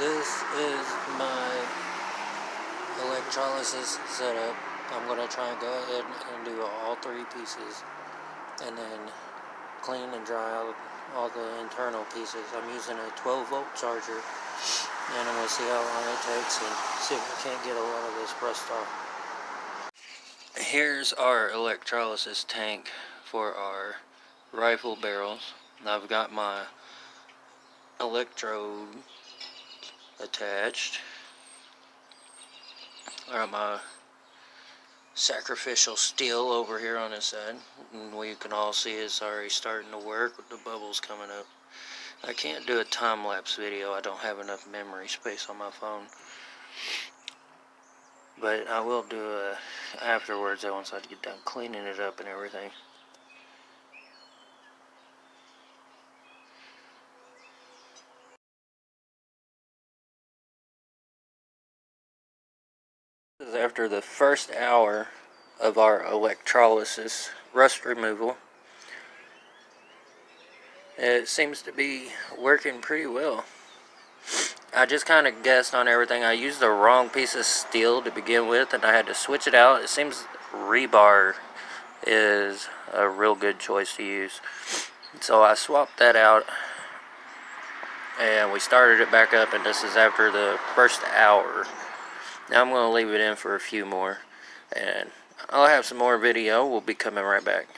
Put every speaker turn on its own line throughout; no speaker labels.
This is my electrolysis setup. I'm going to try and go ahead and do all three pieces and then clean and dry out all the internal pieces. I'm using a 12-volt charger, and I'm going to see how long it takes and see if I can't get a lot of this rust off. Here's our electrolysis tank for our rifle barrels. I've got my electrode attached. I got my sacrificial steel over here on this side, and we can all see it's already starting to work with the bubbles coming up. I can't do a time-lapse video, I don't have enough memory space on my phone, but I will do a afterwards once I get done cleaning it up and everything. This is after the first hour of our electrolysis rust removal. It seems to be working pretty well. I just kind of guessed on everything. I used the wrong piece of steel to begin with, and I had to switch it out. It seems rebar is a real good choice to use. So I swapped that out, and we started it back up, and this is after the first hour. Now I'm going to leave it in for a few more, and I'll have some more video. We'll be coming right back.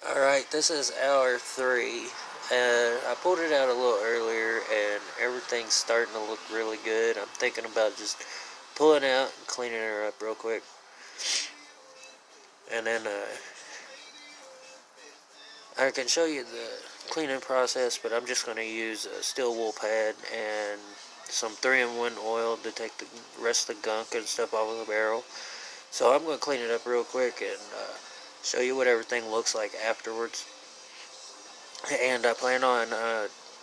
Alright, this is hour 3, and I pulled it out a little earlier, and everything's starting to look really good. I'm thinking about just pulling it out and cleaning her up real quick. And then I can show you the cleaning process, but I'm just going to use a steel wool pad and some 3-in-1 oil to take the rest of the gunk and stuff off of the barrel. So I'm going to clean it up real quick and show you what everything looks like afterwards. And I plan on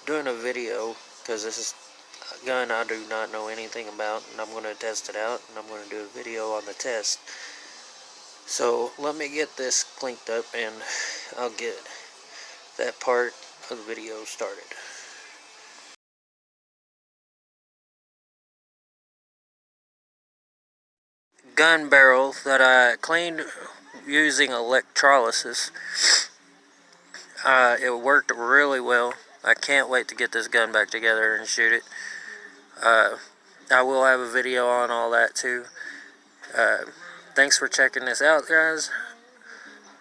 doing a video, because this is a gun I do not know anything about, and I'm going to test it out, and I'm going to do a video on the test. So let me get this cleaned up, and I'll get that part of the video started. Gun barrel that I cleaned using electrolysis. It worked really well. I can't wait to get this gun back together and shoot it. I will have a video on all that too. Thanks for checking this out, guys,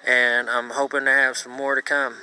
and I'm hoping to have some more to come.